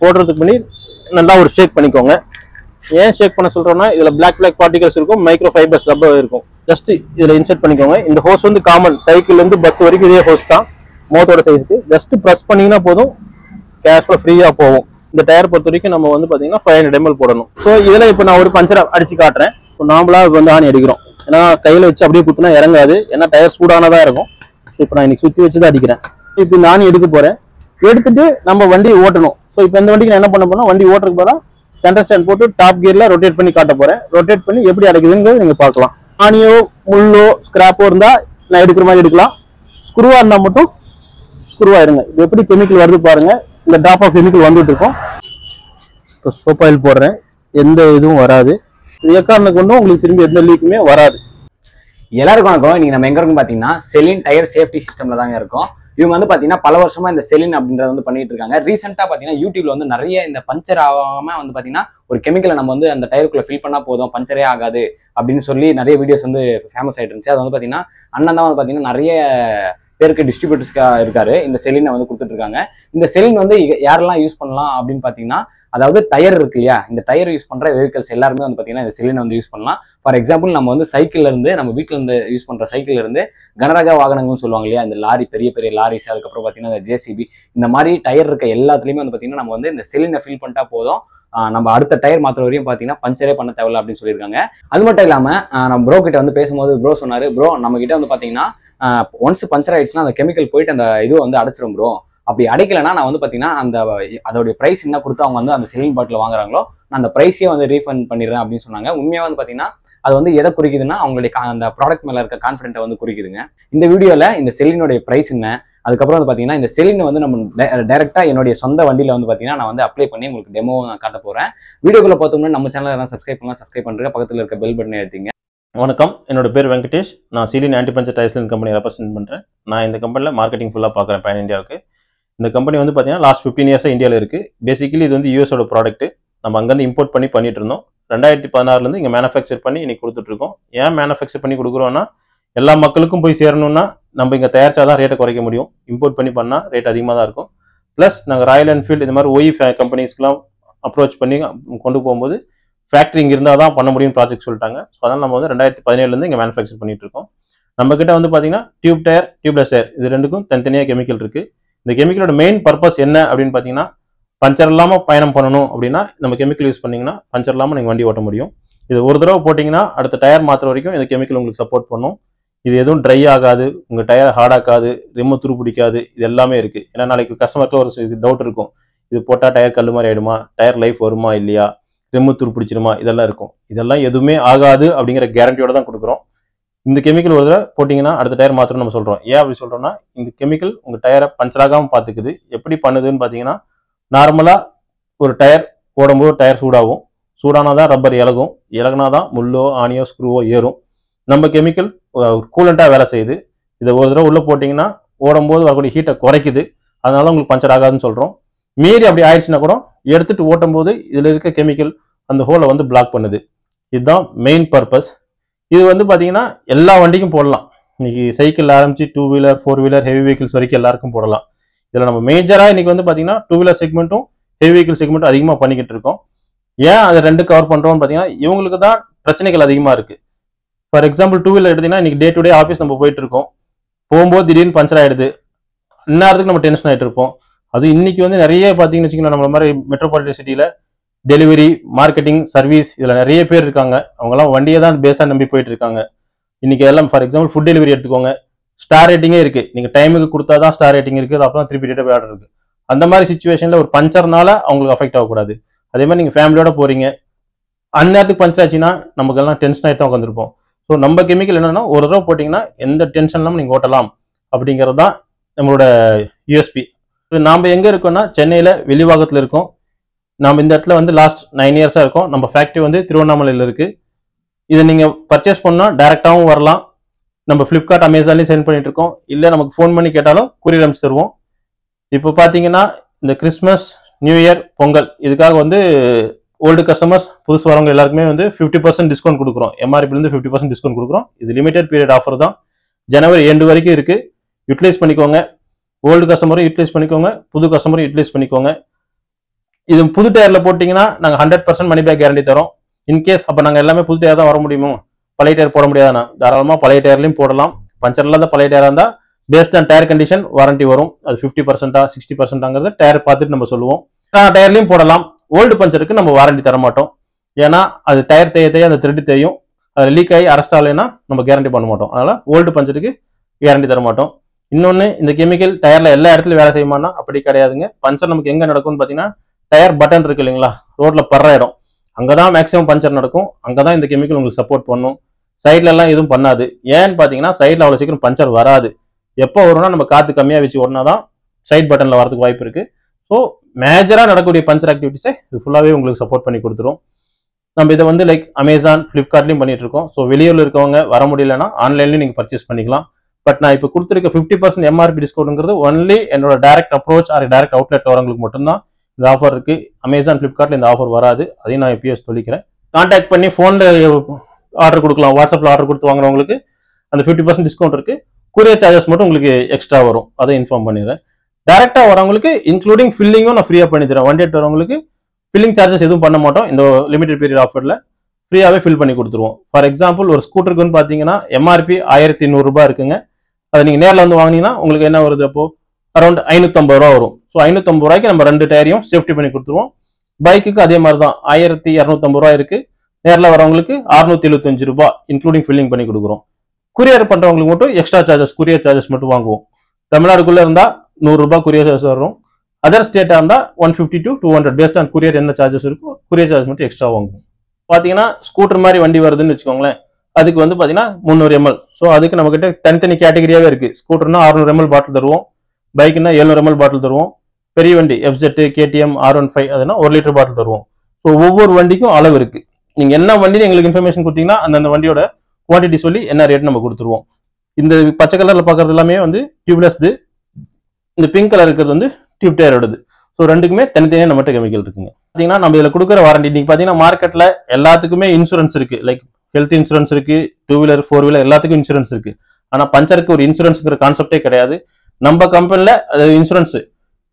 போடுறதுக்கு முன்னாடி நல்லா ஒரு ஷேக் பண்ணிக்கோங்க. ஏன் ஷேக் பண்ண சொல்றோம்னா இதுல பிளாக் பார்ட்டிகல்ஸ் இருக்கும், மைக்ரோ ஃபைபர்ஸ் ரப்பர் இருக்கும். ஜஸ்ட் இதுல இன்சர்ட் பண்ணிக்கோங்க. இந்த ஹோஸ் வந்து காமன், சைக்கிள்ல இருந்து பஸ் வரைக்கும் இதே ஹோஸ் தான், மோட்டோட சைஸ்க்கு. ஜஸ்ட் ப்ரெஸ் பண்ணீங்கன்னா போதும், கேஷ்ல ஃப்ரீயா போகும். இந்த டயர் பொறுத்த வரைக்கும் நம்ம வந்து பாத்தீங்கன்னா 500 ml போடணும். ஸோ இதுல இப்போ நான் ஒரு பஞ்சர் அடிச்சு காட்டுறேன். இப்போ நார்மலா வந்து ஆணி அடிக்கிறோம், ஏன்னா கையில வச்சு அப்படியே குத்துனா இறங்காது, ஏன்னா டயர் சூடானதா இருக்கும். இப்போ நான் இன்னைக்கு சுத்தி வச்சுதான் அடிக்கிறேன். இப்போ இந்த ஆணி எடுக்க போறேன், எடுத்துட்டு நம்ம வண்டி ஓட்டணும். ஸோ இப்போ இந்த வண்டிக்கு நான் என்ன பண்ண போறேன், வண்டி ஓட்டுறதுக்கு போறேன், சென்டர் ஸ்டாண்ட் போட்டு டாப் கியர்ல ரொட்டேட் பண்ணி காட்ட போறேன். ரொட்டேட் பண்ணி எப்படி அடைக்குதுங்கிறது நீங்க பார்க்கலாம். ஆணியோ முள்ளோ ஸ்கிராப்போ இருந்தா நான் எடுக்கிற மாதிரி எடுக்கலாம், ஸ்க்ரூவா இருந்தா மட்டும் ஸ்க்ரூவா இருங்க. இது எப்படி கெமிக்கல் வருது பாருங்க, இந்த ட்ராப் ஆஃப் கெமிக்கல் வந்துட்டு இருக்கும். இப்போ சோப் ஆயில் போடுறேன், எந்த இதுவும் வராது. இது எக்காரணம் கொண்டும் உங்களுக்கு திரும்பி எந்த லீக்குமே வராது. எல்லாருக்கும் வணக்கம். இன்னைக்கு நம்ம எங்க இருக்கும் பாத்தீங்கன்னா செலின் டயர் சேஃப்டி சிஸ்டம்ல தாங்க இருக்கும். இவங்க வந்து பாத்தீங்கன்னா பல வருஷமா இந்த செலின் அப்படின்றத வந்து பண்ணிட்டு இருக்காங்க. ரீசெண்டா பாத்தீங்கன்னா யூடியூப்ல வந்து நிறைய இந்த பஞ்சர் ஆகாம வந்து பாத்தீங்கன்னா ஒரு கெமிக்கலை நம்ம வந்து அந்த டயருக்குள்ள ஃபில் பண்ணா போதும், பஞ்சரே ஆகாது அப்படின்னு சொல்லி நிறைய வீடியோஸ் வந்து ஃபேமஸ் ஆயிட்டு இருந்துச்சு. அது வந்து பாத்தீங்கன்னா அண்ணன் தான் வந்து பாத்தீங்கன்னா நிறைய பேருக்கு டிஸ்ட்ரிபியூட்டர்ஸ்க்கா இருக்காரு. இந்த செலினை வந்து கொடுத்துட்டு இருக்காங்க. இந்த செலின் வந்து யாரெல்லாம் யூஸ் பண்ணலாம் அப்படின்னு பாத்தீங்கன்னா, அதாவது டயர் இருக்கு இல்லையா, இந்த டயர் யூஸ் பண்ற வெஹிக்கல்ஸ் எல்லாருமே வந்து பாத்தீங்கன்னா இந்த செலினை வந்து யூஸ் பண்ணலாம். ஃபார் எக்ஸாம்பிள் நம்ம வந்து சைக்கிள்ல இருந்து, நம்ம வீட்டுல இருந்து யூஸ் பண்ற சைக்கிள்ல இருந்து கனரக வாகனங்கள்னு சொல்லுவாங்க இல்லையா, இந்த லாரி, பெரிய பெரிய லாரிஸ், அதுக்கப்புறம் பாத்தீங்கன்னா இந்த ஜேசிபி, இந்த மாதிரி டயர் இருக்க எல்லாத்துலயுமே வந்து பாத்தீங்கன்னா நம்ம வந்து இந்த செலினை ஃபில் பண்ணிட்டா போதும், நம்ம அடுத்த டயர் மாத்திர வரையும் பாத்தீங்கன்னா பஞ்சரே பண்ண தேவையில்ல அப்படின்னு சொல்லியிருக்காங்க. அது மட்டும் இல்லாம நம்ம ப்ரோ கிட்ட வந்து பேசும்போது ப்ரோ சொன்னாரு, ப்ரோ நம்ம கிட்ட வந்து பாத்தீங்கன்னா ஒன்ஸ் பஞ்சர் ஆயிடுச்சுன்னா அந்த கெமிக்கல் போயிட்டு அந்த இதுவை வந்து அடைச்சிடும் ப்ரோ. அப்படி அடைக்கலைன்னா நான் வந்து பாத்தீங்கன்னா அதோடைய பிரைஸ் என்ன கொடுத்து அவங்க வந்து அந்த செலின் பாட்டில் வாங்குறாங்களோ நான் அந்த பிரைஸே வந்து ரீஃபண்ட் பண்ணிடுறேன் அப்படின்னு சொன்னாங்க. உண்மையா வந்து பாத்தீங்கன்னா அது வந்து எதை குறிக்குதுன்னா அவங்களுடைய அந்த ப்ராடக்ட் மேல இருக்க கான்ஃபிடென்ட்டை வந்து குறிக்குதுங்க. இந்த வீடியோல இந்த செலினுடைய பிரைஸ் என்ன, அதுக்கப்புறம் வந்து பாத்தீங்கன்னா இந்த செலின் வந்து நம்ம டைரக்டா என்னுடைய சொந்த வண்டியில வந்து பாத்தீங்கன்னா நான் வந்து அப்ளை பண்ணி உங்களுக்கு டெமோ நான் காட்ட போறேன். வீடியோக்குள்ள பார்த்தோம்னா நம்ம சேனல் எல்லாம் சப்ஸ்கிரைப் பண்ணலாம், சப்ஸ்கிரைப் பண்றேன், பக்கத்துல இருக்க பெல் பட்டனை எடுத்தீங்க. வணக்கம், என்னோட பேர் வெங்கடேஷ். நான் Sealin anti puncture tyres company represent பண்ணுறேன். நான் இந்த கம்பெனியில் மார்க்கெட்டிங் ஃபுல்லாக பார்க்குறேன் பேன் இந்தியாவுக்கு. இந்த கம்பெனி வந்து பார்த்தீங்கன்னா லாஸ்ட் 15 இயர்ஸாக இந்தியாவில் இருக்குது. பேசிக்கலி இது வந்து யூஎஸோட ப்ராடக்ட். நம்ம அங்கேருந்து இம்போர்ட் பண்ணிட்டு இருந்தோம். 2016 இங்கே மேனுஃபேக்சர் பண்ணி இன்னைக்கு கொடுத்துட்ருக்கோம். ஏன் மேனுஃபேக்சர் பண்ணி கொடுக்குறோன்னா, எல்லா மக்களுக்கும் போய் சேரணும்னா நம்ம இங்கே தயாரிச்சா தான் ரேட்டை குறைக்க முடியும். இம்போர்ட் பண்ணி பண்ணால் ரேட் அதிகமாக தான் இருக்கும். ப்ளஸ் நாங்கள் ராயல் என்ஃபீல்டு இந்த மாதிரி OE கம்பெனிஸ்க்குலாம் அப்ரோச் பண்ணி கொண்டு போகும்போது ஃபேக்ட்ரி இங்கே இருந்தால் தான் பண்ண முடியும் ப்ராஜெக்ட் சொல்லிட்டாங்க. ஸோ அதனால் நம்ம வந்து 2017 இங்கே மேனுஃபேக்சர் பண்ணிட்டு இருக்கோம். நம்ம கிட்ட வந்து பார்த்தீங்கன்னா டியூப் டயர், டியூப்லெஸ் டயர், இது ரெண்டுக்கும் தனித்தனியாக கெமிக்கல் இருக்கு. இந்த கெமிக்கலோட மெயின் பர்பஸ் என்ன அப்படின்னு பார்த்தீங்கன்னா, பஞ்சர் இல்லாமல் பயணம் பண்ணணும் அப்படின்னா நம்ம கெமிக்கல் யூஸ் பண்ணீங்கன்னா பஞ்சர் இல்லாமல் நீங்கள் வண்டி ஓட்ட முடியும். இது ஒரு தடவை போட்டிங்கன்னா அடுத்த டயர் மாத்திர வரைக்கும் இந்த கெமிக்கல் உங்களுக்கு சப்போர்ட் பண்ணும். இது எதுவும் ட்ரை ஆகாது, உங்கள் டயர் ஹார்ட் ஆகாது, ரிம்மு துரு பிடிக்காது, இது எல்லாமே இருக்குது. ஏன்னா நாளைக்கு கஸ்டமருக்கு ஒரு டவுட் இருக்கும், இது போட்டால் டயர் கல் மாதிரி ஆகிடுமா, டயர் லைஃப் வருமா இல்லையா, ரிம்மு துரு பிடிச்சிருமா, இதெல்லாம் இருக்கும். இதெல்லாம் எதுவுமே ஆகாது அப்படிங்கிற கேரண்டியோட தான் கொடுக்குறோம். இந்த கெமிக்கல் ஒரு தடவை போட்டிங்கன்னா அடுத்த டயர் மாத்திரம் நம்ம சொல்கிறோம். ஏன் அப்படி சொல்கிறோம்னா, இந்த கெமிக்கல் உங்கள் டயரை பஞ்சர் ஆகாமல் பார்த்துக்குது. எப்படி பண்ணுதுன்னு பார்த்தீங்கன்னா, நார்மலாக ஒரு டயர் போடும்போது டயர் சூடாகும், சூடானாதான் ரப்பர் இலகும், இலகுனாதான் முள்ளோ ஆணியோ ஸ்க்ரூவோ ஏறும். நம்ம கெமிக்கல் கூலண்டாக வேலை செய்யுது. இதை ஒரு தடவை உள்ளே போட்டிங்கன்னா ஓடும்போது வரக்கூடிய ஹீட்டை குறைக்குது, அதனால உங்களுக்கு பஞ்சர் ஆகாதுன்னு சொல்கிறோம். மீறி அப்படி ஆயிடுச்சுன்னா கூட எடுத்துட்டு ஓட்டும் போது இதில் இருக்க கெமிக்கல் அந்த ஹோலை வந்து பிளாக் பண்ணுது. இதுதான் மெயின் பர்பஸ். இது வந்து பார்த்தீங்கன்னா எல்லா வண்டிக்கும் போடலாம். இன்னைக்கு சைக்கிள் ஆரம்பிச்சு 2 வீலர் 4 வீலர் ஹெவி வெஹிக்கிள்ஸ் வரைக்கும் எல்லாருக்கும் போடலாம். இதில் நம்ம மேஜராக இன்னைக்கு வந்து பார்த்தீங்கன்னா 2 வீலர் செக்மெண்ட்டும் ஹெவி வெஹிக்கிள் செக்மெண்ட்டும் அதிகமாக பண்ணிக்கிட்டு இருக்கோம். ஏன் அதை ரெண்டு கவர் பண்ணுறோம்னு பார்த்தீங்கன்னா, இவங்களுக்கு தான் பிரச்சனைகள் அதிகமாக இருக்குது. ஃபார் எக்ஸாம்பிள் 2 வீலர் எடுத்தீங்கன்னா இன்னைக்கு டே டு டே ஆஃபீஸ் நம்ம போயிட்டு இருக்கோம், போகும்போது திடீர்னு பஞ்சர் ஆயிடுது, இந்நேரத்துக்கு நம்ம டென்ஷன் ஆகிட்டு இருப்போம். அது இன்னைக்கு வந்து நிறைய பார்த்தீங்கன்னு வச்சுக்கோங்க, நம்மள மாதிரி மெட்ரோபாலிட்டன் சிட்டியில் டெலிவரி, மார்க்கெட்டிங், சர்வீஸ், இதில் நிறைய பேர் இருக்காங்க. அவங்கலாம் வண்டியை தான் பேஸாக நம்பி போயிட்டு இருக்காங்க. இன்னைக்கு எல்லாம் ஃபார் எக்ஸாம்பிள் ஃபுட் டெலிவரி எடுத்துக்கோங்க, ஸ்டார் ரேட்டிங்கே இருக்கு. நீங்கள் டைமுக்கு கொடுத்தா தான் ஸ்டார் ரேட்டிங் இருக்குது, அப்போ தான் திருப்பி டேட்டா ஆர்டர் இருக்கு. அந்த மாதிரி சுச்சுவேஷனில் ஒரு பஞ்சர்னால அவங்களுக்கு அஃபெக்ட் ஆகக்கூடாது. அதே மாதிரி நீங்கள் ஃபேமிலியோட போறீங்க, அந்நேரத்துக்கு பஞ்சர் ஆச்சுன்னா நமக்கு எல்லாம் டென்ஷன் ஆகிட்டு தான் உட்காந்துருப்போம். ஸோ நம்ம கெமிக்கல் என்னன்னா, ஒரு தடவை போட்டிங்கன்னா எந்த டென்ஷன் இல்லாமல் நீங்கள் ஓட்டலாம் அப்படிங்கிறது தான் நம்மளோட யூஎஸ்பி. நாம் எங்கே இருக்கோம்னா சென்னையில் வெளிவாகத்தில் இருக்கோம். நம்ம இந்த இடத்துல வந்து லாஸ்ட் 9 இயர்ஸாக இருக்கோம். நம்ம ஃபேக்ட்ரி வந்து திருவண்ணாமலையில் இருக்குது. இதை நீங்கள் பர்ச்சேஸ் பண்ணால் டைரெக்டாகவும் வரலாம். நம்ம ஃப்ளிப்கார்ட், அமேசான்லேயும் சென்ட் பண்ணிட்டு இருக்கோம். இல்லை நமக்கு ஃபோன் பண்ணி கேட்டாலும் கொரியர் அனுப்பிச்சு தருவோம். இப்போ பார்த்தீங்கன்னா இந்த கிறிஸ்மஸ், நியூ இயர், பொங்கல் இதுக்காக வந்து ஓல்டு கஸ்டமர்ஸ், புதுசு வரவங்க எல்லாருக்குமே வந்து 50% டிஸ்கவுண்ட் கொடுக்குறோம். எம்ஆர்பிலேருந்து 50% டிஸ்கவுண்ட் கொடுக்குறோம். இது லிமிடெட் பீரியட் ஆஃபர் தான், ஜனவரி 2 வரைக்கும் இருக்குது. யூட்டிலைஸ் பண்ணிக்கோங்க. ஓல்டு கஸ்டமரும் யூட்டிலைஸ் பண்ணிக்கோங்க, புது கஸ்டமரும் யூட்டிலைஸ் பண்ணிக்கோங்க. இது புது டயர்ல போட்டிங்கன்னா நாங்கள் 100% மணி பேக் கேரண்டி தரோம். இன்கேஸ் அப்போ நாங்கள் எல்லாமே புது டயர் தான் வர முடியுமோ, பழைய டயர் போட முடியாதுண்ணா, தாராளமாக பழைய டயர்லையும் போடலாம். பஞ்சர் இல்லாத பழைய டயராக இருந்தால் based on tyre condition warranty வரும். அது 50%, 60%, டயர் பார்த்துட்டு நம்ம சொல்லுவோம். டயர்லையும் போடலாம். ஓல்டு பஞ்சருக்கு நம்ம வாரண்டி தர மாட்டோம். ஏன்னா அது டயர் தேய அந்த த்ரெட் தேயும், அது லீக் ஆகி அரெஸ்ட் ஆகலைன்னா நம்ம கேரண்டி பண்ண மாட்டோம். அதனால ஓல்டு பஞ்சருக்கு கேரண்டி தர மாட்டோம். இன்னொன்று, இந்த கெமிக்கல் டயர்ல எல்லா இடத்துலையும் வேலை செய்யுமானா அப்படி கிடையாதுங்க. பஞ்சர் நமக்கு எங்க நடக்கும்னு பார்த்தீங்கன்னா, டயர் பட்டன் இருக்கு இல்லைங்களா, ரோட்ல படுற இடம், அங்கதான் மேக்ஸிமம் பஞ்சர் நடக்கும். அங்கதான் இந்த கெமிக்கல் உங்களுக்கு சப்போர்ட் பண்ணும். சைட்ல எல்லாம் எதுவும் பண்ணாது. ஏன்னு பாத்தீங்கன்னா, சைட்ல அவ்வளவு சீக்கிரம் பஞ்சர் வராது. எப்போ வரும்னா நம்ம காத்து கம்மியா வச்சு ஓடினாதான் சைட் பட்டன்ல வரதுக்கு வாய்ப்பு இருக்கு. ஸோ மேஜரா நடக்கக்கூடிய பஞ்சர் ஆக்டிவிட்டிஸை இது ஃபுல்லாவே உங்களுக்கு சப்போர்ட் பண்ணி கொடுத்துரும். நம்ம இதை வந்து லைக் அமேசான், பிளிப்கார்ட்லயும் பண்ணிட்டு இருக்கோம். ஸோ வெளியூர்ல இருக்கவங்க வர முடியலன்னா ஆன்லைன்லயும் நீங்க பர்ச்சேஸ் பண்ணிக்கலாம். பட் நான் இப்போ கொடுத்துருக்க 50% எம்ஆர்பி டிஸ்கவுண்ட்ங்கிறது ஒன்லி என்னோட direct approach or direct outlet வரவங்களுக்கு மட்டும்தான் இந்த ஆஃபர் இருக்கு. அமேசான், பிளிப்கார்ட்ல இந்த ஆஃபர் வராது. அதையும் நான் எப்பயோ சொல்லிக்கிறேன். கான்டாக்ட் பண்ணி போன்ல ஆர்டர் கொடுக்கலாம். வாட்ஸ்அப்ல ஆர்டர் கொடுத்து வாங்குறவங்களுக்கு அந்த 50% டிஸ்கவுண்ட் இருக்கு. கூரியர் சார்ஜஸ் மட்டும் உங்களுக்கு எக்ஸ்ட்ரா வரும். அதை இன்ஃபார்ம் பண்ணிடுறேன். டைரக்டா வரவங்களுக்கு இன்க்ளூடிங் ஃபில்லிங்கும் நான் ஃப்ரீயா பண்ணி தரேன். வண்டி எடுத்து வரவங்களுக்கு ஃபில்லிங் சார்ஜஸ் எதுவும் பண்ண மாட்டோம். இந்த லிமிடெட் பீரியட் ஆஃபர்ல ஃப்ரீயாவே ஃபில் பண்ணி கொடுத்துருவோம். ஃபார் எக்ஸாம்பிள், ஒரு ஸ்கூட்டருக்குன்னு பாத்தீங்கன்னா எம்ஆர்பி 1100 ரூபாய் இருக்குங்க. அதை நீங்க நேரில் வந்து வாங்கினீங்கன்னா உங்களுக்கு என்ன வருது, அப்போ அரௌண்ட் 550 ரூபா வரும். ஸோ 550 ரூபாய்க்கு நம்ம 2 டயரையும் சேஃப்டி பண்ணி கொடுத்துருவோம். பைக்குக்கு அதே மாதிரி தான் 1250 ரூபாய் இருக்கு. நேரில் வரவங்களுக்கு 675 ரூபாய் இன்க்ளூடிங் ஃபில்லிங் பண்ணி கொடுக்குறோம். குரியர் பண்றவங்களுக்கு மட்டும் எக்ஸ்ட்ரா சார்ஜஸ், குரியர் சார்ஜஸ் மட்டும் வாங்குவோம். தமிழ்நாடுக்குள்ள இருந்தா 100 ரூபாய் குரியர் சார்ஜஸ் வரும். அதர் ஸ்டேட்டா இருந்தா 150 to 200 பேஸ்ட் ஆன் குரியர் என்ன சார்ஜஸ் இருக்கோ குரியர் சார்ஜஸ் மட்டும் எக்ஸ்ட்ரா வாங்குவோம். பாத்தீங்கன்னா ஸ்கூட்டர் மாதிரி வண்டி வருதுன்னு வச்சுக்கோங்களேன், அதுக்கு வந்து பாத்தீங்கன்னா 300 ml. ஸோ அதுக்கு நம்ம கிட்ட தனித்தனி கேட்டகரியாவே இருக்கு. ஸ்கூட்டர்னா 600 ml பாட்டில் தருவோம், பைக்னா 700 ml பாட்டில் தருவோம், பெரிய வண்டி எஃப்ஜெட், கேடிஎம், R15 அதுனா 1 லிட்டர் பாட்டில் தருவோம். ஸோ ஒவ்வொரு வண்டிக்கும் அளவு இருக்கு. நீங்க என்ன வண்டின்னு எங்களுக்கு இன்ஃபர்மேஷன் கொடுத்தீங்கன்னா அந்த வண்டியோட குவான்டிட்டி சொல்லி என்ன ரேட் நம்ம கொடுத்துருவோம். இந்த பச்சை கலர்ல பாக்குறது எல்லாமே வந்து டியூப்லெஸ், இந்த பிங்க் கலர் இருக்கிறது வந்து டியூப் டயரோடது. ஸோ ரெண்டுக்குமே தனித்தனியாக நம்மகிட்ட கெமிக்கல் இருக்குங்க. பார்த்தீங்கன்னா நம்ம இதில் கொடுக்குற வாரண்டி, நீங்க பார்த்தீங்கன்னா மார்க்கெட்ல எல்லாத்துக்குமே இன்சூரன்ஸ் இருக்கு. லைக் ஹெல்த் இன்சூரன்ஸ் இருக்கு, 2 வீலர் 4 வீலர் எல்லாத்துக்கும் இன்சூரன்ஸ் இருக்கு. ஆனா பஞ்சருக்கு ஒரு இன்சூரன்ஸ்ங்கிற கான்செப்டே கிடையாது. நம்ம கம்பெனில அது இன்சூரன்ஸ்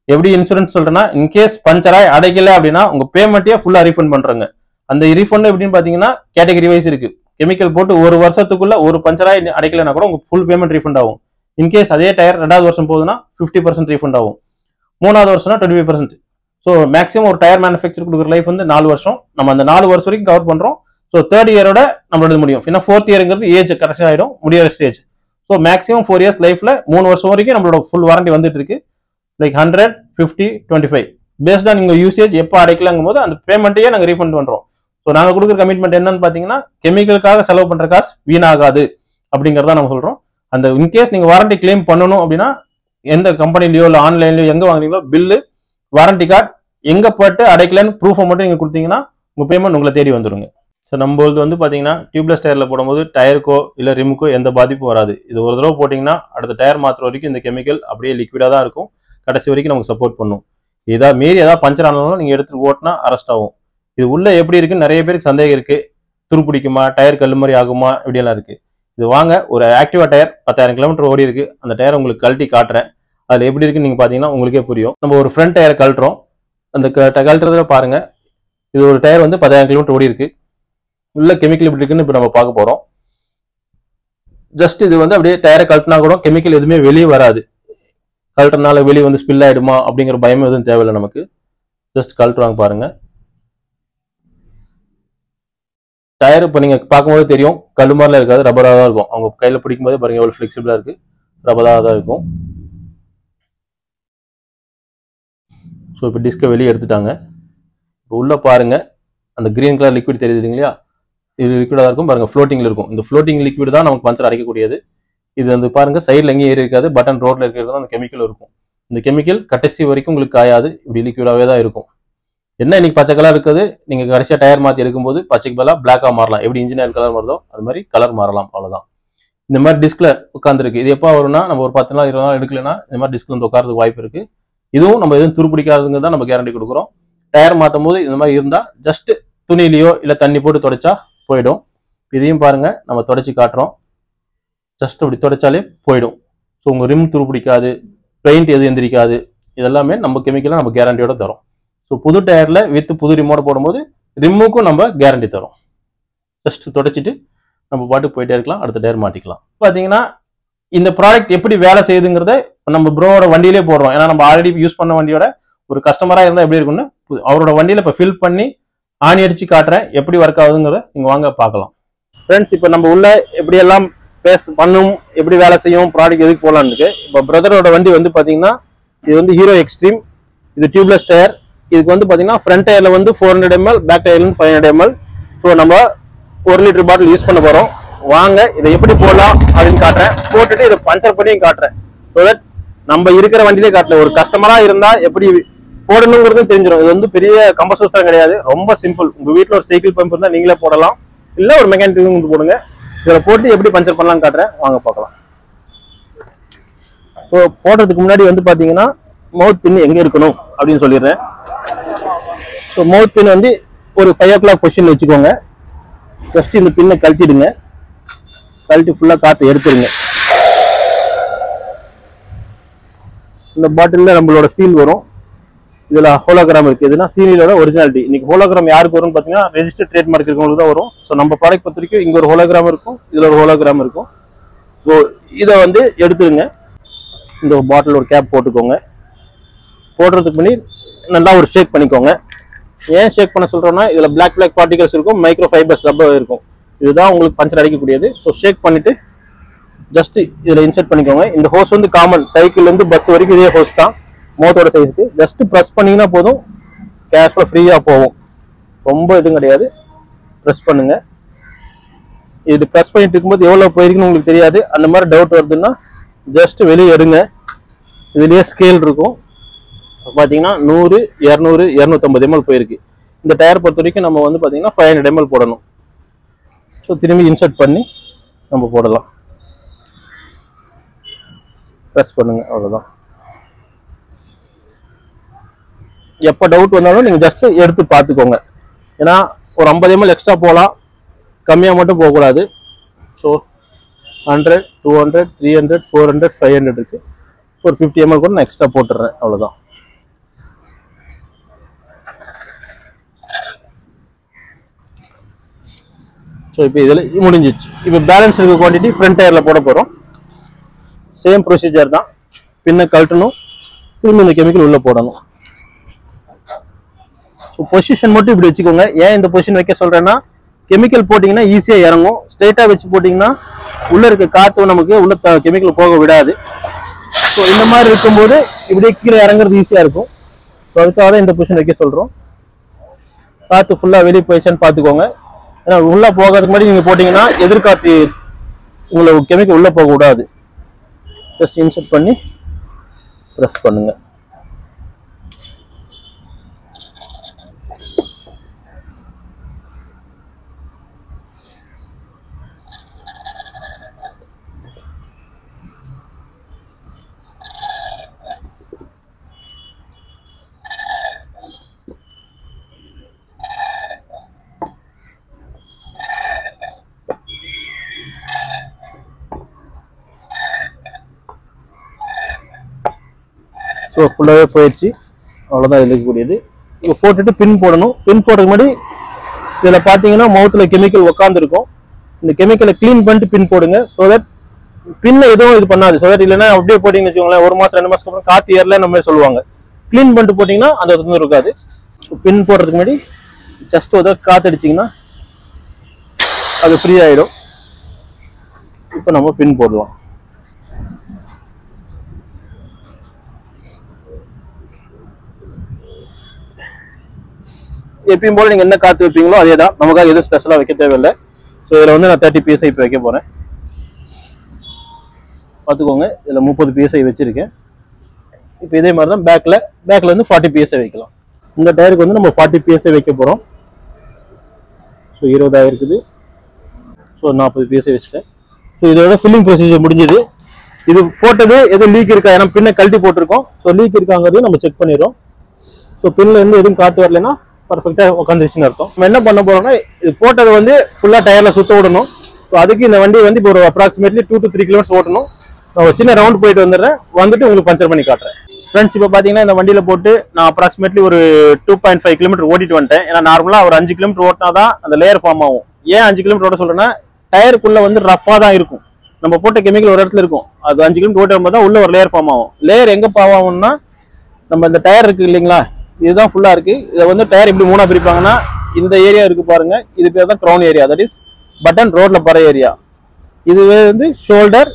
எப்படி இன்சூரன்ஸ் சொல்றேன்னா, இன்கேஸ் பஞ்சராய் அடைக்கல அப்படின்னா உங்க பேமெண்ட்டையே ஃபுல்லா ரீஃபண்ட் பண்றாங்க. அந்த ரீஃபண்ட் எப்படின்னு பாத்தீங்கன்னா கேட்டகரி வைஸ் இருக்கு. கெமிக்கல் போட்டு ஒரு வருஷத்துக்குள்ள ஒரு பஞ்சராய் அடைக்கலனா கூட உங்க ஃபுல் பேமெண்ட் ரீஃபண்ட் ஆகும். இன்கேஸ் அதே டயர் 2வது வருஷம் போகுதுன்னா 50% ரீஃபண்ட் ஆகும். 3வது வருஷம்னா 25%. ஸோ மேக்ஸிமம் ஒரு டயர் மேனுஃபேக்சர் கொடுக்குற லைஃப் வந்து 4 வருஷம். நம்ம அந்த 4 வருஷம் வரைக்கும் கவர் பண்றோம். ஸோ 3rd இயரோட நம்மளோட முடியும். ஏன்னா 4th இயர்ங்கிறது ஏஜ் கரெக்ஷன் ஆயிடும், முடியாத ஸ்டேஜ். ஸோ மேக்ஸிமம் 4 இயர்ஸ் லைஃப்ல 3 வருஷம் வரைக்கும் நம்மளோட ஃபுல் வாரண்டி வந்துட்டு இருக்கு. லைக் 100, 50, 25 பேஸ்ட் ஆன் நீங்க யூசேஜ் எப்போ அடைக்கலாங்கும் போது அந்த பேமெண்ட்டையே நாங்கள் ரீஃபண்ட் பண்றோம். ஸோ நாங்கள் கொடுக்குற கமிட்மெண்ட் என்னன்னு பாத்தீங்கன்னா, கெமிக்கலுக்காக செலவு பண்ற காசு வீணாகாது அப்படிங்கறத நம்ம சொல்றோம். அந்த இன்கேஸ் நீங்க வாரண்டி கிளைம் பண்ணணும் அப்படின்னா எந்த கம்பெனிலயோ இல்லை ஆன்லைன்லயோ எங்க வாங்குறீங்களோ பில்லு, வாரண்டி கார்டு எங்க போட்டு அடைக்கலன்னு ப்ரூஃபை மட்டும் நீங்க கொடுத்தீங்கன்னா உங்க பேமெண்ட் உங்களை தேடி வந்துருங்க. ஸோ நம்மளது வந்து பாத்தீங்கன்னா டியூப்லெஸ் டயர்ல போடும்போது டயருக்கோ இல்லை ரிமுக்கோ எந்த பாதிப்பும் வராது. இது ஒரு தடவை போட்டீங்கன்னா அடுத்த டயர் மாத்திர வரைக்கும் இந்த கெமிக்கல் அப்படியே லிக்விடா தான் இருக்கும். கடைசி வரைக்கும் நமக்கு சப்போர்ட் பண்ணும். ஏதாவது மீறி ஏதாவது பஞ்சர் ஆனாலும் நீங்க எடுத்து ஓட்டினா அரெஸ்ட் ஆகும். இது உள்ள எப்படி இருக்குன்னு நிறைய பேருக்கு சந்தேகம் இருக்கு. துரு பிடிக்குமா, டயர் கல் மாதிரி ஆகுமா, இப்படியெல்லாம் இருக்கு. இது வாங்க, ஒரு ஆக்டிவா டயர் 10,000 கிலோமீட்டர் ஓடி இருக்கு. அந்த டயர் உங்களுக்கு கழட்டி காட்டுறேன். அதுல எப்படி இருக்குன்னு நீங்க பாத்தீங்கன்னா உங்களுக்கே புரியும். நம்ம ஒரு ஃப்ரண்ட் டயர் கழட்டுறோம். அந்த கழட்டுறதுல பாருங்க, இது ஒரு டயர் வந்து 10,000 கிலோமீட்டர் ஓடி இருக்கு. உள்ள கெமிக்கல் எப்படி இருக்குன்னு இப்ப நம்ம பார்க்க போறோம். ஜஸ்ட் இது வந்து அப்படியே டயரை கழட்டினா கூட கெமிக்கல் எதுவுமே வெளியே வராது. கழட்டுறதுனால வெளியே வந்து ஸ்பில் ஆயிடுமா அப்படிங்கிற பயம் எதுவும் தேவையில்லை நமக்கு. ஜஸ்ட் கழட்டுவாங்க பாருங்க. டயர் இப்போ நீங்க பார்க்கும்போது தெரியும், கல்லு மாதிரிலாம் இருக்காது, ரப்பராக தான் இருக்கும். அவங்க கையில பிடிக்கும் போதே பாருங்க எவ்வளவு ஃபிளெக்சிபிளா இருக்கு, ரப்பராக தான் இருக்கும். ஸோ இப்போ டிஸ்கை வெளியே எடுத்துட்டாங்க. இப்போ உள்ள பாருங்க, அந்த கிரீன் கலர் லிக்விட் தெரியுது இல்லைங்களா, இது லிக்விடா தான் இருக்கும் பாருங்க, ஃப்ளோட்டிங்ல இருக்கும். இந்த ஃப்ளோட்டிங் லிக்விட் தான் நமக்கு பஞ்சர் அடைக்கக்கூடியது. இது வந்து பாருங்க சைட்ல எங்கேயும் ஏறி இருக்காது, பட்டன் ரோட்ல இருக்கிறது தான் அந்த கெமிக்கல் இருக்கும். இந்த கெமிக்கல் கடைசி வரைக்கும் உங்களுக்கு காயாது, இப்படி லிக்விடாவே தான் இருக்கும். என்ன இன்னைக்கு பச்சை கலர் இருக்குது, நீங்க கடைசியா டயர் மாத்தி எடுக்கும்போது பச்சைக்கு பதிலாக பிளாக்கா மாறலாம். எப்படி இன்ஜினியர் கலர் மாறுதோ அது மாதிரி கலர் மாறலாம், அவ்வளவுதான். இந்த மாதிரி டிஸ்க்ல உட்காந்துருக்கு. இது எப்போ வரும்னா, நம்ம ஒரு 10 நாள் 20 நாள் எடுக்கலன்னா இந்த மாதிரி டிஸ்க்ல வந்து உட்காரதுக்கு வாய்ப்பு இருக்கு. இதுவும் நம்ம எதுவும் துருப்பிடிக்காதுங்க தான் நம்ம கேரண்டி கொடுக்குறோம். டயர் மாற்றும் போது இந்த மாதிரி இருந்தா ஜஸ்ட் துணியிலையோ இல்லை தண்ணி போட்டு தொடச்சா போயிடும். இதையும் பாருங்க, நம்ம தொடச்சி காட்டுறோம். ஜஸ்ட் அப்படி தொடச்சாலே போயிடும். ஸோ உங்க ரிம் துருப்பிடிக்காது, பெயிண்ட் எதுவும் எந்திரிக்காது. இதெல்லாமே நம்ம கெமிக்கலாக நம்ம கேரண்டியோட தரோம். ஸோ புது டயரில் வித் புது ரிமோட் போடும்போது ரிம்முக்கும் நம்ம கேரண்டி தரோம். ஜஸ்ட் தொடச்சிட்டு நம்ம பாட்டுக்கு போயிட்டே இருக்கலாம், அடுத்த டயர் மாட்டிக்கலாம். பார்த்தீங்கன்னா இந்த ப்ராடக்ட் எப்படி வேலை செய்யுதுங்கிறத நம்ம ப்ரோவோட வண்டியிலே போடுறோம். ஏன்னா நம்ம ஆல்ரெடி யூஸ் பண்ண வண்டியோட ஒரு கஸ்டமராக இருந்தால் எப்படி இருக்குன்னு அவரோட வண்டியில் இப்போ ஃபில் பண்ணி ஆணி அடிச்சு காட்டுறேன், எப்படி ஒர்க் ஆகுதுங்கிறத நீங்கள் வாங்க பார்க்கலாம். ஃப்ரெண்ட்ஸ், இப்போ நம்ம உள்ள எப்படியெல்லாம் பண்ணும், எப்படி வேலை செய்யும், ப்ராடக்ட் எதுக்கு போகலான்னு இருக்கு. இப்போ பிரதரோட வண்டி வந்து பார்த்தீங்கன்னா இது வந்து ஹீரோ எக்ஸ்ட்ரீம், இது டியூப்லெஸ் டயர். இதுக்கு வந்து பார்த்தீங்கன்னா ஃப்ரண்ட் டயரில் வந்து 400 ml, பேக் டயர்ல 500 ml. ஸோ நம்ம 1 லிட்டர் பாட்டில் யூஸ் பண்ண போகிறோம். வாங்க இதை எப்படி போடலாம் அப்படின்னு காட்டுறேன், போட்டுட்டு இதை பஞ்சர் பண்ணியும் காட்டுறேன். ஸோ தட் நம்ம இருக்கிற வண்டியிலே காட்டல, ஒரு கஸ்டமராக இருந்தால் எப்படி போடணுங்கிறது தெரிஞ்சிடும். இது வந்து பெரிய கம்பசூஸ்திரம் கிடையாது, ரொம்ப சிம்பிள். உங்கள் வீட்டில் ஒரு சைக்கிள் பம்ப் இருந்தால் நீங்களே போடலாம், இல்லை ஒரு மெக்கானிக் போடுங்க. இதில் போட்டு எப்படி பஞ்சர் பண்ணலாம்னு காட்டுறேன், வாங்க பார்க்கலாம். ஸோ போடுறதுக்கு முன்னாடி வந்து பார்த்தீங்கன்னா மவுத் பின் எங்கே இருக்கணும் அப்படின்னு சொல்லிடுறேன். ஸோ மவுத் பின் வந்து ஒரு 5 o'clock பொசிஷன் வச்சுக்கோங்க. ஜஸ்ட் இந்த பின்னை கழட்டிடுங்க, கழட்டி ஃபுல்லாக காற்று எடுத்துருங்க. இந்த பாட்டிலில் நம்மளோட சீல் வரும், இதில் ஹோலோகிராம் இருக்குது. இதுனா சீனிலோட ஒரிஜினாலிட்டி. இன்னைக்கு ஹோலோகிராம் யாருக்கு வரும்னு பார்த்தீங்கன்னா ரெஜிஸ்டர் ட்ரேட் மார்க் இருக்கவங்களுக்கு தான் வரும். ஸோ நம்ம ப்ராடக்ட் பொறுத்த வரைக்கும் இங்கே ஒரு ஹோலோகிராம் இருக்கும், இதில் ஒரு ஹோலோகிராம் இருக்கும். ஸோ இதை வந்து எடுத்துருங்க. இந்த பாட்டில் ஒரு கேப் போட்டுக்கோங்க. போடுறதுக்கு முன்னாடி நல்லா ஒரு ஷேக் பண்ணிக்கோங்க. ஏன் ஷேக் பண்ண சொல்கிறோன்னா இதில் பிளாக் பார்ட்டிகல்ஸ் இருக்கும், மைக்ரோ ஃபைபர்ஸ் ரப்பர் இருக்கும். இதுதான் உங்களுக்கு பஞ்சர் அடிக்கக்கூடியது. ஸோ ஷேக் பண்ணிவிட்டு ஜஸ்ட் இதில் இன்சர்ட் பண்ணிக்கோங்க. இந்த ஹோஸ் வந்து காமன், சைக்கிள்லேருந்து பஸ் வரைக்கும் இதே ஹோஸ் தான், மோட்டோட சைஸுக்கு. ஜஸ்ட் ப்ரெஸ் பண்ணிங்கன்னா போதும், கேஷில் ஃப்ரீயாக போகும். ரொம்ப இதுவும் கிடையாது, ப்ரெஸ் பண்ணுங்கள். இது ப்ரெஸ் பண்ணிட்டு இருக்கும்போது எவ்வளோ போயிருக்குன்னு உங்களுக்கு தெரியாது. அந்த மாதிரி டவுட் வருதுன்னா ஜஸ்ட் வெளியே எடுங்க. இதுலேயே ஸ்கேல் இருக்கும், பார்த்தீங்கன்னா 100, 200, 250 ml போயிருக்கு. இந்த டயர் பொறுத்த வரைக்கும் நம்ம வந்து பார்த்தீங்கன்னா 500 ml போடணும். ஸோ திரும்பி இன்சர்ட் பண்ணி நம்ம போடலாம். ப்ரெஸ் பண்ணுங்க, அவ்வளோதான். எப்போ டவுட் வந்தாலும் நீங்கள் ஜஸ்ட் எடுத்து பார்த்துக்கோங்க. ஏன்னா ஒரு 50 ml எக்ஸ்ட்ரா போகலாம், கம்மியாக மட்டும் போகக்கூடாது. ஸோ 100, 200, 300, 400, 500 இருக்கு. ஒரு 50 ml கூட நான் எக்ஸ்ட்ரா போட்டுடுறேன், அவ்வளோதான். ஸோ இப்போ இதில் முடிஞ்சிச்சு. இப்போ பேலன்ஸ் இருக்க குவான்டிட்டி ஃப்ரண்ட் டயரில் போட போகிறோம். சேம் ப்ரொசீஜர் தான். பின்ன கழட்டணும், திரும்பி இந்த கெமிக்கல் உள்ளே போடணும். ஸோ பொசிஷன் மட்டும் இப்படி வச்சுக்கோங்க. ஏன் இந்த பொசிஷன் வைக்க சொல்கிறேன்னா, கெமிக்கல் போட்டிங்கன்னா ஈஸியாக இறங்கும். ஸ்ட்ரெயிட்டாக வச்சு போட்டிங்கன்னா உள்ளே இருக்க காற்று நமக்கு உள்ள கெமிக்கல் போக விடாது. ஸோ இந்த மாதிரி இருக்கும்போது இப்படியே கீழே இறங்குறது ஈஸியாக இருக்கும். ஸோ அதுக்காக தான் இந்த பொசிஷன் வைக்க சொல்கிறோம். காற்று ஃபுல்லாக வெளியே போயிடுச்சான்னு பார்த்துக்கோங்க. ஏன்னா உள்ளே போகிறதுக்கு முன்னாடி நீங்கள் போட்டிங்கன்னா எதிர்காற்று உங்களுக்கு கெமிக்கல் உள்ளே போக விடாது. ஜஸ்ட் இன்சர்ட் பண்ணி ப்ரெஸ் பண்ணுங்க. ஸோ ஃபுல்லாகவே போயிடுச்சு, அவ்வளோதான் இதில் இருக்கக்கூடியது. இப்போ போட்டுட்டு பின் போடணும். பின் போடுறதுக்கு முன்னாடி இதில் பார்த்தீங்கன்னா மவுத்தில் கெமிக்கல் உட்காந்துருக்கும். இந்த கெமிக்கலை க்ளீன் பண்ணிட்டு பின் போடுங்க. ஸோ தட் பின்னை எதுவும் இது பண்ணாது. ஸோ தட் இல்லைன்னா அப்படியே போட்டிங்கன்னு வச்சுக்கோங்களேன், 1 மாதம் 2 மாதத்துக்கு அப்புறம் காற்று ஏறல நம்ம சொல்லுவாங்க. க்ளீன் பண்ணிட்டு போட்டிங்கன்னா அந்த தொந்தரவு இருக்காது. பின் போடுறதுக்கு முன்னாடி ஜஸ்ட் ஒரு காற்று அடிச்சிங்கன்னா அது ஃப்ரீ ஆகிடும். இப்போ நம்ம பின் போடலாம். எப்பயும் போல நீங்கள் என்ன காற்று வைப்பீங்களோ அதே தான், நமக்காக எதுவும் ஸ்பெஷலாக வைக்க தேவையில்லை. ஸோ இதில் வந்து நான் 30 PSI இப்போ வைக்க போகிறேன். பார்த்துக்கோங்க, இதில் 30 PSI வச்சுருக்கேன். இப்போ இதே மாதிரி தான் பேக்கில் வந்து 40 PSI வைக்கலாம். இந்த டயருக்கு வந்து நம்ம 40 PSI வைக்க போகிறோம். ஸோ 20 இருக்குது. ஸோ 40 PSI வச்சுட்டேன். ஸோ இதோட ஃபில்லிங் ப்ரொசீஜர் முடிஞ்சது. இது போட்டது எதுவும் லீக் இருக்கா, ஏன்னா பின்ன கழட்டி போட்டிருக்கோம். ஸோ லீக் இருக்காங்கிறதையும் நம்ம செக் பண்ணிடுறோம். ஸோ பின்ல இருந்து எதுவும் காற்று வரலைன்னா பர்ஃபெக்டாக உட்காந்துருச்சுன்னு அர்த்தம். நம்ம என்ன பண்ண போறோம்னா, இது போட்டது வந்து ஃபுல்லாக டயரில் சுற்ற விடணும். ஸோ அதுக்கு இந்த வண்டி வந்து இப்போ ஒரு அப்ராக்சிமேட்லி 2 to 3 கிலோமீட்டர்ஸ் ஓட்டணும். நான் ஒரு சின்ன ரவுண்ட் போயிட்டு வந்துடுறேன், வந்துட்டு உங்களுக்கு பஞ்சர் பண்ணி காட்டுறேன். ஃப்ரெண்ட்ஸ் இப்போ பார்த்தீங்கன்னா இந்த வண்டியில் போட்டு நான் அப்ராக்சிமேட்லி ஒரு 2.5 கிலோமீட்டர் ஓட்டிட்டு வந்துட்டேன். ஏன்னா நார்மலாக ஒரு 5 கிலோமீட்டர் ஓட்டினா தான் அந்த லேயர் ஃபார்ம் ஆகும். ஏன் 5 கிலோமீட்டர் ஓட்ட சொல்கிறேன்னா டயருக்குள்ளே வந்து ரஃபாக தான் இருக்கும். நம்ம போட்ட கெமிக்கல் ஒரு இடத்துல இருக்கும், அது 5 கிலோமீட்டர் ஓட்ட வரும்போது தான் உள்ள ஒரு லேயர் ஃபார்ம் ஆகும். லேயர் எங்கே ஃபார்ம் ஆகும்னா நம்ம இந்த டயர் இருக்குது இல்லைங்களா, இதுதான் ஃபுல்லாக இருக்குது. இதை வந்து டயர் இப்படி 3ஆக பிரிப்பாங்கன்னா இந்த ஏரியா இருக்குது பாருங்க, இது பேர் தான் crown area, that is button ரோட்டில் போகிற ஏரியா. இது வந்து ஷோல்டர்,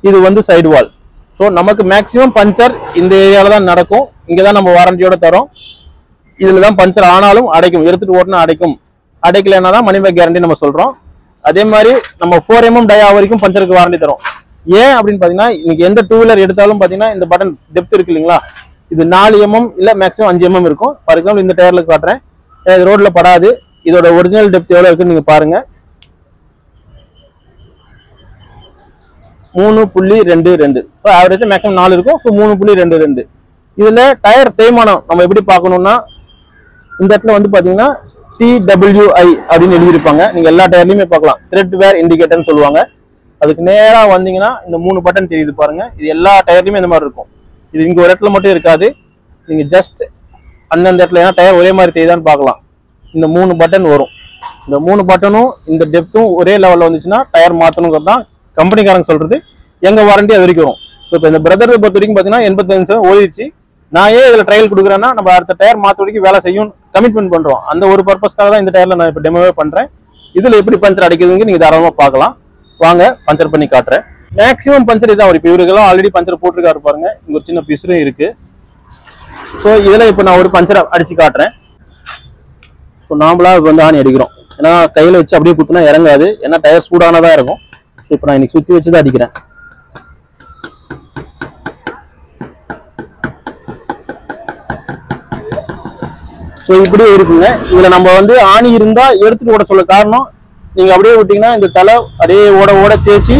இது வந்து சைடு வால். ஸோ நமக்கு மேக்ஸிமம் பஞ்சர் இந்த ஏரியாவில் தான் நடக்கும். இங்கே தான் நம்ம வாரண்டியோட தரோம். இதில் தான் பஞ்சர் ஆனாலும் அடைக்கும், எடுத்துகிட்டு ஓட்டினா அடைக்கும். அடைக்கலைன்னா தான் மணி பேக் கேரண்டி நம்ம சொல்கிறோம். அதே மாதிரி நம்ம 4 mm டயா வரைக்கும் பஞ்சருக்கு வாரண்டி தரோம். ஏன் அப்படின்னு பார்த்தீங்கன்னா இன்னைக்கு எந்த 2 வீலர் எடுத்தாலும் பார்த்தீங்கன்னா இந்த பட்டன் டெப்த் இருக்கு இல்லைங்களா, இது 4 mm இல்லை மேக்ஸிமம் 5 mm இருக்கும். ஃபார் எக்ஸாம்பிள் இந்த டயரில் காட்டுறேன், இது ரோட்டில் படாது. இதோட ஒரிஜினல் டெப்த் எவ்வளோ இருக்குன்னு நீங்கள் பாருங்கள், 3.22. ஸோ ஆவரேஜ் மேக்ஸிமம் 4 இருக்கும். ஸோ 3.22. இதில் டயர் தேய்மானம் நம்ம எப்படி பார்க்கணும்னா இந்த இடத்துல வந்து பார்த்தீங்கன்னா TWI அப்படின்னு எழுதியிருப்பாங்க. நீங்கள் எல்லா டயர்லையுமே பார்க்கலாம், த்ரெட் வேர் இண்டிகேட்டர்னு சொல்லுவாங்க. அதுக்கு நேராக வந்தீங்கன்னா இந்த 3 பட்டன் தெரியுது பாருங்க, இது எல்லா டயர்லையுமே இந்த மாதிரி இருக்கும். இது இங்கே ஒரு இடத்துல மட்டும் இருக்காது, நீங்கள் ஜஸ்ட் அந்தந்த இடத்துல ஏன்னா டயர் ஒரே மாதிரி தெரியுதான்னு பார்க்கலாம். இந்த 3 பட்டன் வரும். இந்த 3 பட்டனும் இந்த டெப்த்தும் ஒரே லெவலில் வந்துச்சுன்னா டயர் மாற்றணுங்கிறது தான் கம்பெனிக்காரங்க சொல்றது. எங்க வாரண்டி அது வரைக்கும் வரும். இப்போ இந்த பிரதரை பொறுத்த வரைக்கும் பார்த்தீங்கன்னா 85% ஓடிடுச்சு. நான் ஏன் இதில் ட்ரையல் கொடுக்குறேன்னா நம்ம அடுத்த டயர் மாற்ற வரைக்கும் வேலை செய்யும் கமிட்மெண்ட் பண்றோம். அந்த ஒரு பர்பஸ்க்காக தான் இந்த டயர்ல நான் இப்போ டெமோவே பண்றேன். இதுல எப்படி பஞ்சர் அடிக்குதுங்க நீங்க தாராளமாக பார்க்கலாம். வாங்க பஞ்சர் பண்ணி காட்டுறேன். மேக்ஸிமம் பஞ்சர் இதான் வரும். இப்போ இவருக்கெல்லாம் ஆல்ரெடி பஞ்சர் போட்டிருக்காரு பாருங்க, இங்க ஒரு சின்ன பிசுரும் இருக்கு. ஸோ இதில் இப்போ நான் ஒரு பஞ்சர் அடிச்சு காட்டுறேன். ஸோ நாமளா வந்து ஆணி அடிக்கிறோம், ஏன்னா கையில வச்சு அப்படியே குத்துனா இறங்காது, ஏன்னா டயர் சூடானதா இருக்கும். இப்போ நான் இன்னைக்கு சுத்தி வச்சுதான் அடிக்கிறேன். ஸோ இப்படியே இருக்குங்க. இதுல நம்ம வந்து ஆணி இருந்தா எடுத்துட்டு ஓட சொல்ல காரணம், நீங்க அப்படியே விட்டீங்கன்னா இந்த தலை அப்படியே ஓட ஓட தேய்ச்சி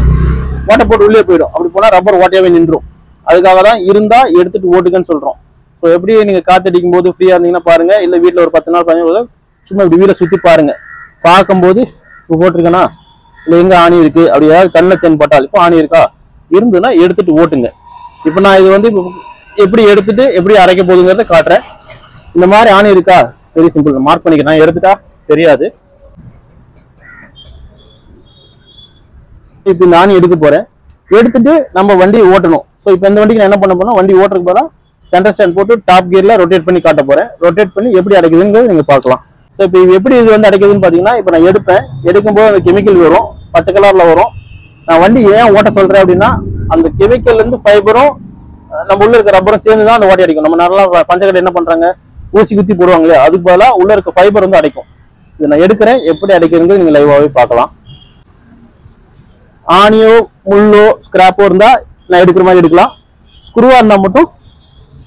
ஓட்டை போட்டு உள்ளே போயிடும். அப்படி போனா ரப்பர் ஓட்டையாவே நின்றும். அதுக்காக தான் இருந்தா எடுத்துட்டு ஓட்டுங்கன்னு சொல்றோம். ஸோ எப்படி நீங்க காத்தடிக்கும் போது ஃப்ரீயா இருந்தீங்கன்னா பாருங்க, இல்ல வீட்டுல ஒரு 10 நாள் 15 நாள் சும்மா இப்படி வீட சுத்தி பாருங்க. பார்க்கும்போது இப்போ போட்டிருக்கேன்னா இல்லை எங்க ஆணி இருக்கு, அப்படி ஏதாவது கண்ணில் தென்பட்டால் இப்போ ஆணி இருக்கா இருந்துன்னா எடுத்துட்டு ஓட்டுங்க. இப்போ நான் இது வந்து எப்படி எடுத்துட்டு எப்படி அரைக்க போகுதுங்கிறத காட்டுறேன். இந்த மாதிரி ஆணி இருக்கா, வெரி சிம்பிள், மார்க் பண்ணிக்கிறேன். எடுத்துட்டா தெரியாது. இப்போ இந்த ஆணி எடுக்க போறேன், எடுத்துட்டு நம்ம வண்டியை ஓட்டணும். ஸோ இப்போ இந்த வண்டிக்கு நான் என்ன பண்ண போறேன், வண்டி ஓட்டுறதுக்கு போறேன், சென்டர் ஸ்டாண்ட் போட்டு டாப் கியர்ல ரொட்டேட் பண்ணி காட்ட போறேன். ரொட்டேட் பண்ணி எப்படி அடைக்குதுங்கிறது நீங்க பார்க்கலாம். ஸோ இப்போ எப்படி இது வந்து அடைக்குதுன்னு பார்த்தீங்கன்னா, இப்போ நான் எடுக்கும்போது அந்த கெமிக்கல் வரும், பச்சை கலர்ல வரும். நான் வண்டி ஏன் ஓட்ட சொல்றேன் அப்படின்னா, அந்த கெமிக்கல்ல இருந்து ஃபைபரும் நம்ம உள்ள இருக்க ரப்பரும் சேர்ந்து தான் அந்த ஓட்டி அடிக்கும். நம்ம நல்லா பஞ்சக்கடை என்ன பண்றாங்க, ஊசி குத்தி போடுவாங்க இல்லையா, அதுக்கு பதிலாக உள்ள இருக்க ஃபைபர் வந்து அடைக்கும். இது நான் எடுக்கிறேன், எப்படி அடைக்கிறது நீங்க லைவாவே பார்க்கலாம். ஆணியோ முள்ளோ ஸ்கிராப்போ இருந்தா நான் எடுக்கிற மாதிரி எடுக்கலாம். ஸ்க்ரூவா இருந்தா மட்டும்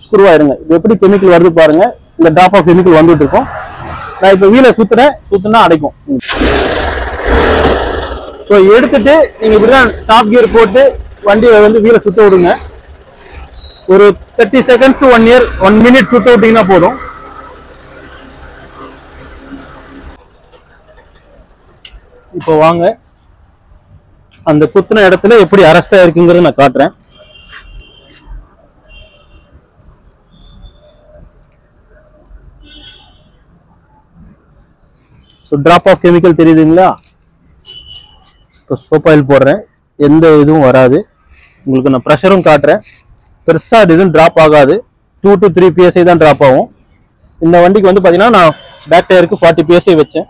ஸ்க்ரூவா இருங்க. இது எப்படி கெமிக்கல் வருது பாருங்க, இந்த டிராப் ஆஃப் கெமிக்கல் வந்துட்டு இருக்கும். நான் இப்ப வீலை சுத்துனா அடைக்கும். ஸோ எடுத்துட்டு நீங்க இப்படிதான் டாப் கியர் போட்டு வண்டியை வந்து வீலை சுத்த விடுங்க. ஒரு 30 செகண்ட்ஸ் to 1 minute சுத்த விட்டீங்கன்னா போதும். இப்போ வாங்க அந்த குத்துன இடத்துல எப்படி அரெஸ்டா இருக்குங்கிறத நான் காட்டுறேன். ஸோ டிராப் ஆஃப் கெமிக்கல் தெரியுதுங்களா. இப்போ சோப் ஆயில் போடுறேன், எந்த இதுவும் வராது. உங்களுக்கு நான் ப்ரெஷரும் காட்டுறேன், பெருசாக அது எதுவும் ட்ராப் ஆகாது. 2 to 3 PSI தான் ட்ராப் ஆகும். இந்த வண்டிக்கு வந்து பார்த்தீங்கன்னா நான் பேக் டயருக்கு 40 PSI வச்சேன்.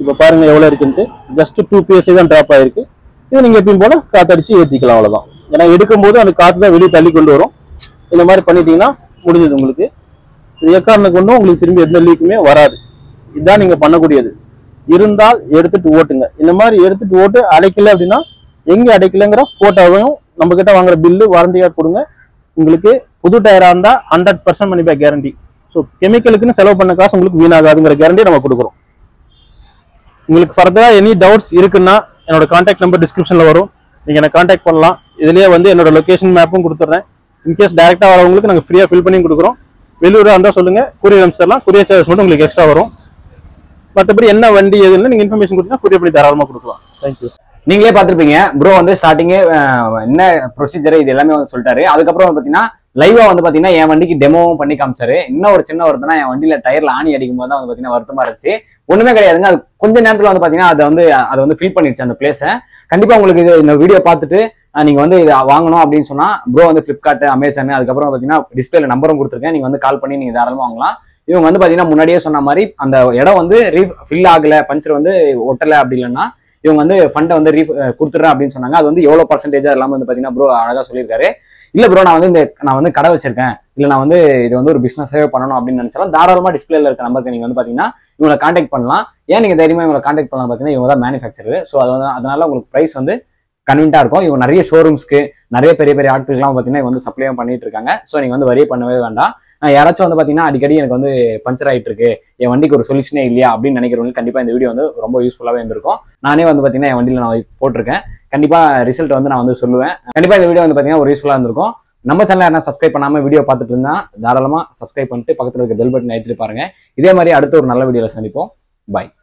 இப்போ பாருங்க எவ்வளோ இருக்குன்ட்டு, ஜஸ்ட் 2 PSI தான் ட்ராப் ஆயிருக்கு. இது நீங்கள் எப்பயும் போல காத்தடிச்சு ஏற்றிக்கலாம், அவ்வளோதான். ஏன்னா எடுக்கும்போது அந்த காற்று தான் வெளியே தள்ளி கொண்டு வரும். இந்த மாதிரி பண்ணிட்டீங்கன்னா முடிஞ்சது உங்களுக்கு. இது எக்காரணம் கொண்டும் உங்களுக்கு திரும்பி எந்த லீக்குமே வராது. இதுதான் நீங்கள் பண்ணக்கூடியது. இருந்தால் எடுத்துட்டு ஓட்டுங்க. இந்த மாதிரி எடுத்துட்டு ஓட்டு அடைக்கல அப்படின்னா எங்க அடைக்கலங்கிற போட்டோவையும் நம்ம கிட்ட வாங்குற பில்லு வாரண்டி கார்டு கொடுங்க. உங்களுக்கு புது டயரா இருந்தா 100% மணி பேக் கேரண்டி. ஸோ கெமிக்கலுக்குன்னு செலவு பண்ண காசு உங்களுக்கு வீணாகாதுங்கிற கேரண்டி நம்ம கொடுக்குறோம். உங்களுக்கு ஃபர்தரா எனி டவுட்ஸ் இருக்குன்னா என்னோட கான்டாக்ட் நம்பர் டிஸ்கிரிப்ஷன்ல வரும், நீங்க என்ன கான்டாக்ட் பண்ணலாம். இதுலயே வந்து என்னோட லொகேஷன் மேப்பும் கொடுத்துட்றேன். இன்கேஸ் டைரக்டா வரவங்களுக்கு நாங்கள் ஃப்ரீயா ஃபில் பண்ணி கொடுக்குறோம். வெளியூரா இருந்தால் சொல்லுங்க, கொரியர் அனுப்பிச்சிடலாம். கொரியர் சார்ஜ் மட்டும் உங்களுக்கு எக்ஸ்ட்ரா வரும். மற்றபடி என்ன வண்டி எதுன்னு நீங்க இன்ஃபர்மேஷன் கொடுத்தீங்கன்னா கொரியர் பண்ணி தாராளமாக கொடுக்கலாம். தேங்க்யூ. நீங்களே பார்த்துருப்பீங்க ப்ரோ வந்து ஸ்டார்டிங்கே என்ன ப்ரொசீஜர் இது எல்லாமே வந்து சொல்லிட்டாரு. அதுக்கப்புறம் வந்து பார்த்தீங்கன்னா லைவா வந்து பார்த்தீங்கன்னா என் வண்டிக்கு டெமோவும் பண்ணி காமிச்சாரு. இன்னும் ஒரு சின்ன வருத்தம்னா என் வண்டியில டயர்ல ஆணி அடிக்கும் போது தான் வந்து பார்த்தீங்கன்னா வருத்தமா இருந்துச்சு. ஒண்ணுமே கிடையாதுங்க. அது கொஞ்ச நேரத்துல வந்து பார்த்தீங்கன்னா அதை வந்து ஃபீல் பண்ணிடுச்சு அந்த பிளேஸை. கண்டிப்பா உங்களுக்கு இது இந்த வீடியோ பார்த்துட்டு நீங்க வந்து இதை வாங்கணும் அப்படின்னு சொன்னா ப்ரோ வந்து பிளிப்கார்ட், அமேசான், அதுக்கப்புறம் பார்த்தீங்கன்னா டிஸ்பிளேல நம்பரும் கொடுத்துருக்கேன். நீங்க வந்து கால் பண்ணி நீங்க தாராளமா வாங்கலாம். இவங்க வந்து பார்த்தீங்கன்னா முன்னாடியே சொன்ன மாதிரி அந்த இடம் வந்து ஃபில் ஆகல, பஞ்சர் வந்து ஒட்டலை அப்படி இல்லைன்னா இவங்க வந்து ஃபண்டை வந்து கொடுத்துட்றேன் அப்படின்னு சொன்னாங்க. அது வந்து எவ்வளோ பர்சன்டேஜா எல்லாமே வந்து பார்த்தீங்கன்னா ப்ரோ அழகா சொல்லியிருக்காரு. இல்லை ப்ரோ நான் வந்து கடை வச்சிருக்கேன், இல்லை நான் வந்து இது வந்து ஒரு பிஸ்னஸாகவே பண்ணணும் அப்படின்னு நினைச்சாலும் தாராளமாக டிஸ்பிளேல இருக்க நம்பருக்கு நீங்கள் வந்து பார்த்தீங்கன்னா இவங்களை கான்டாக்ட் பண்ணலாம். ஏன் நீங்கள் தைரியமாக இவங்களை கான்டாக்ட் பண்ணலாம் பார்த்தீங்கன்னா இவங்க தான் மேனுஃபேக்சர். ஸோ அதனால உங்களுக்கு ப்ரைஸ் வந்து கன்வீன்ட்டா இருக்கும். இவங்க நிறைய ஷோரூம்ஸ்க்கு நிறைய பெரிய பெரிய ஆட்களுக்குலாம் பார்த்தீங்கன்னா வந்து சப்ளையும் பண்ணிட்டு இருக்காங்க. ஸோ நீங்கள் வந்து வரியே பண்ணவே வேண்டாம். யாராச்சும் வந்து பார்த்தீங்கன்னா அடிக்கடி எனக்கு வந்து பஞ்சர் ஆகிட்டு இருக்கு, என் வண்டிக்கு ஒரு சொல்யூஷனே இல்லையா அப்படின்னு நினைக்கிறவங்களுக்கு கண்டிப்பாக இந்த வீடியோ வந்து ரொம்ப யூஸ்ஃபுல்லாகவே இருந்திருக்கும். நானே வந்து பார்த்தீங்கன்னா என் வண்டியில் நான் போட்டிருக்கேன். கண்டிப்பாக ரிசல்ட் வந்து நான் வந்து சொல்லுவேன். கண்டிப்பாக இந்த வீடியோ வந்து பார்த்தீங்கன்னா ஒரு யூஸ்ஃபுல்லாக இருந்திருக்கும். நம்ம சேனல் யாரா சப்ஸ்கிரைப் பண்ணாமல் வீடியோ பார்த்துட்டு இருந்தா தாராளமாக சப்ஸ்கிரைப் பண்ணிட்டு பக்கத்தில் இருக்க பெல் பட்டன் அழுத்திட்டு பாருங்க. இதே மாதிரி அடுத்த ஒரு நல்ல வீடியோவில் சந்திப்போம். பாய்.